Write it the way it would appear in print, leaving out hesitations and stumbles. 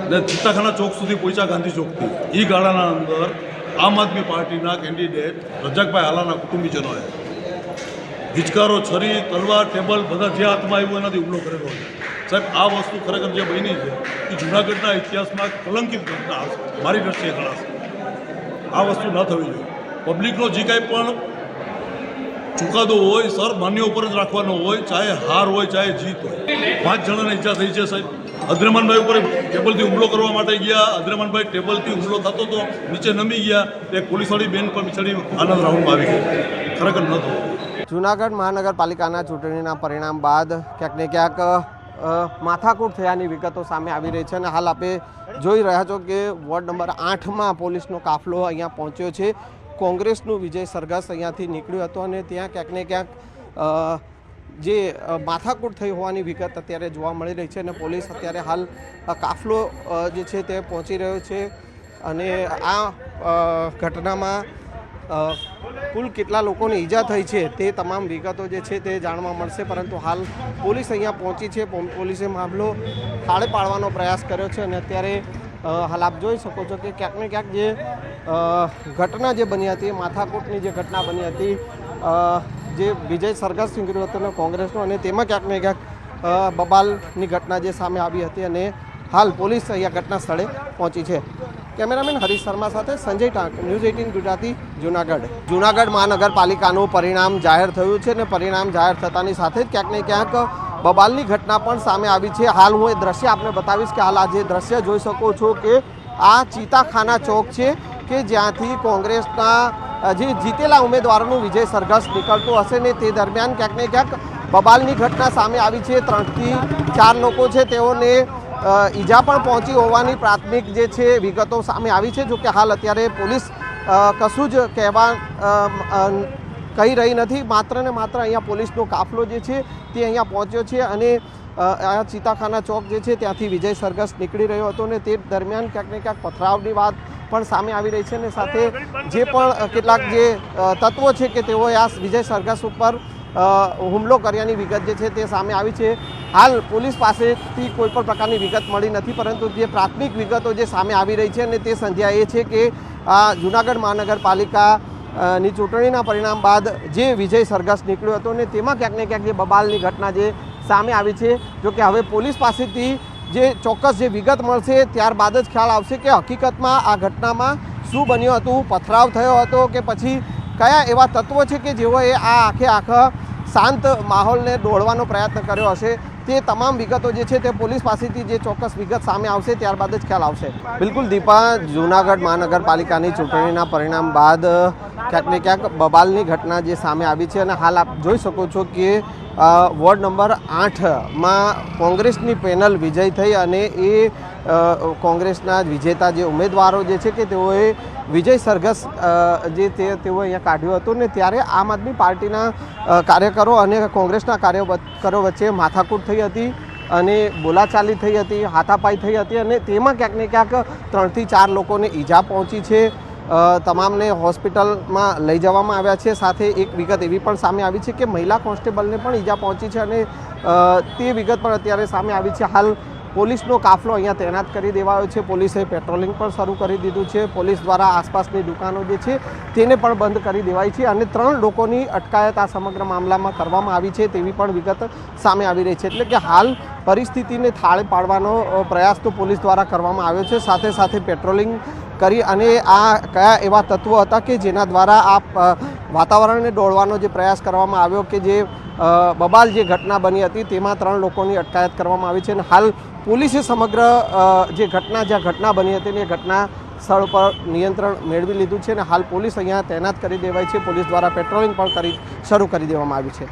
અને ચિત્તાખાના ચોક સુધી પહોંચ્યા ગાંધી ચોકથી એ ગાળાના અંદર આમ આદમી પાર્ટીના કેન્ડિડેટ રજાકભાઈ હાલાના કુટુંબીજનોએ હિચકારો, છરી, તલવાર, ટેબલ બધા જે હાથમાં આવ્યું એનાથી હુમલો કરેલો છે. સાહેબ, આ વસ્તુ ખરેખર જે બની છે એ જૂનાગઢના ઇતિહાસમાં કલંકિત ઘટના હશે, મારી દ્રષ્ટિએ ગણાશે. આ વસ્તુ ન થવી જોઈએ. પબ્લિકનો જે કાંઈ પણ ચુકાદો હોય સર માન્ય ઉપર જ રાખવાનો હોય, ચાહે હાર હોય ચાહે જીત હોય. 5 જણાને ઈજા થઈ છે સાહેબ. અદ્રેમાનભાઈ ઉપર ટેબલથી હુમલો કરવા માટે ગયા, અદ્રેમાનભાઈ ટેબલથી હુમલો થતો તો નીચે નમી ગયા, એક પોલીસવાળી બેન પર બિચારી આનંદ રાઉન્ડમાં આવી ગઈ. ખરેખર ન થયું. જૂનાગઢ મહાનગરપાલિકાના ચૂંટણીના પરિણામ બાદ ક્યાંક ને ક્યાંક માથાકૂટ થયાની વિગતો સામે આવી રહી છે અને હાલ આપણે જોઈ રહ્યા છો કે વોર્ડ નંબર 8માં પોલીસનો કાફલો અહીંયા પહોંચ્યો છે. કોંગ્રેસનું વિજય સરઘસ અહીંયાથી નીકળ્યું હતું અને ત્યાં ક્યાંક ને ક્યાંક જે માથાકૂટ થઈ હોવાની વિગત અત્યારે જોવા મળી રહી છે અને પોલીસ અત્યારે હાલ કાફલો જે છે તે પહોંચી રહ્યો છે અને આ ઘટનામાં કુલ કેટલા લોકોને ઈજા થઈ છે તે તમામ વિગતો જે છે તે જાણવા મળશે, પરંતુ હાલ પોલીસ અહીંયા પહોંચી છે. પોલીસે મામલો થાળે પાડવાનો પ્રયાસ કર્યો છે અને અત્યારે હાલ આપ જોઈ શકો છો કે ક્યાંક ને ક્યાંક જે ઘટના જે બની હતી, માથાકૂટની જે ઘટના બની હતી, જે વિજય સરઘસ નીકળ્યું હતું ને કોંગ્રેસનો, અને તેમાં ક્યાંક ને ક્યાંક બબાલની ઘટના જે સામે આવી હતી અને હાલ પોલીસ અહીંયા ઘટના સ્થળે પહોંચી છે. કેમેરામેન હરીશ શર્મા સાથે સંજય ટાંક, ન્યૂઝ 18 ગુજરાતી, જૂનાગઢ. જૂનાગઢ મહાનગરપાલિકાનું પરિણામ જાહેર થયું છે અને પરિણામ જાહેર થતાની સાથે જ ક્યાંક ને ક્યાંક બબાલની ઘટના પણ સામે આવી છે. હાલ હું એ દ્રશ્ય આપને બતાવીશ કે હાલ આ જે દ્રશ્ય જોઈ શકો છો કે આ ચિત્તાખાના ચોક છે કે જ્યાંથી કોંગ્રેસના જે જીતેલા ઉમેદવારોનું વિજય સરઘસ નીકળતું હશે ને તે દરમિયાન ક્યાંક ને ક્યાંક બબાલની ઘટના સામે આવી છે. 3 થી 4 લોકો છે તેઓને ઈજા પણ પહોંચી હોવાની પ્રાથમિક જે છે વિગતો સામે આવી છે. જોકે હાલ અત્યારે પોલીસ કશું જ કહી રહી નથી. માત્ર ને માત્ર અહીંયા પોલીસનો કાફલો જે છે તે અહીંયા પહોંચ્યો છે અને આ ચિત્તાખાના ચોક જે છે ત્યાંથી વિજય સરઘસ નીકળી રહ્યો હતો ને તે દરમિયાન ક્યાંક ને ક્યાંક પથરાવની વાત પણ સામે આવી રહી છે અને સાથે જે પણ કેટલાક જે તત્વો છે કે તેઓએ આ વિજય સરઘસ ઉપર હુમલો કર્યાની વિગત જે છે તે સામે આવી છે. હાલ પોલીસ પાસેથી કોઈ પણ પ્રકારની વિગત મળી નથી, પરંતુ જે પ્રાથમિક વિગતો જે સામે આવી રહી છે અને તે સંધ્યા એ છે કે આ જૂનાગઢ મહાનગરપાલિકાની ચૂંટણીના પરિણામ બાદ જે વિજય સરઘસ નીકળ્યો હતો ને તેમાં ક્યાંક ને ક્યાંક જે બબાલની ઘટના જે સામે આવી છે. જોકે હવે પોલીસ પાસેથી જે ચોક્કસ જે વિગત મળશે ત્યારબાદ જ ખ્યાલ આવશે કે હકીકતમાં આ ઘટનામાં શું બન્યું હતું, પથરાવ થયો હતો કે પછી કયા એવા તત્વો છે કે જેઓએ આ આખા શાંત માહોલને દોડવાનો પ્રયત્ન કર્યો હશે. તે તમામ વિગતો જે છે તે પોલીસ પાસેથી જે ચોક્કસ વિગત સામે આવશે ત્યારબાદ જ ખ્યાલ આવશે. બિલકુલ દીપા, જૂનાગઢ મહાનગરપાલિકાની ચૂંટણીના પરિણામ બાદ ક્યાંક ને ક્યાંક બબાલની ઘટના જે સામે આવી છે અને હાલ આપ જોઈ શકો છો કે વોર્ડ નંબર 8માં કોંગ્રેસની પેનલ વિજય થઈ અને એ કોંગ્રેસના વિજેતા જે ઉમેદવારો જે છે કે તેઓએ વિજય સરઘસ જે તેઓ અહીંયા કાઢ્યું હતું ને ત્યારે આમ આદમી પાર્ટીના કાર્યકરો અને કોંગ્રેસના કાર્યકરો વચ્ચે માથાકૂટ થઈ હતી અને બોલાચાલી થઈ હતી, હાથાપાઈ થઈ હતી અને તેમાં ક્યાંક ને ક્યાંક 3 થી 4 લોકોને ઈજા પહોંચી છે. તમામને હોસ્પિટલમાં લઈ જવામાં આવ્યા છે. સાથે એક વિગત એવી પણ સામે આવી છે કે મહિલા કોન્સ્ટેબલને પણ ઈજા પહોંચી છે અને તે વિગત પણ અત્યારે સામે આવી છે. હાલ પોલીસનો કાફલો અહીંયા તૈનાત કરી દેવાયો છે. પોલીસે પેટ્રોલિંગ પણ શરૂ કરી દીધું છે. પોલીસ દ્વારા આસપાસની દુકાનો જે છે તેને પણ બંધ કરી દેવાઈ છે અને 3 લોકોની અટકાયત આ સમગ્ર મામલામાં કરવામાં આવી છે તેવી પણ વિગત સામે આવી રહી છે. એટલે કે હાલ પરિસ્થિતિને થાળે પાડવાનો પ્રયાસ તો પોલીસ દ્વારા કરવામાં આવ્યો છે. સાથે સાથે પેટ્રોલિંગ કરી અને આ કયા એવા તત્વો હતા કે જેના દ્વારા આ વાતાવરણને દોડવાનો જે પ્રયાસ કરવામાં આવ્યો કે જે બબાલ જે ઘટના બની હતી તેમાં 3 લોકોની અટકાયત કરવામાં આવી છે અને હાલ પોલીસે સમગ્ર જે જ્યાં ઘટના બની હતી એ ઘટના સ્થળ પર નિયંત્રણ મેળવી લીધું છે અને હાલ પોલીસ અહીંયા તૈનાત કરી દેવાઈ છે. પોલીસ દ્વારા પેટ્રોલિંગ પણ શરૂ કરી દેવામાં આવી છે.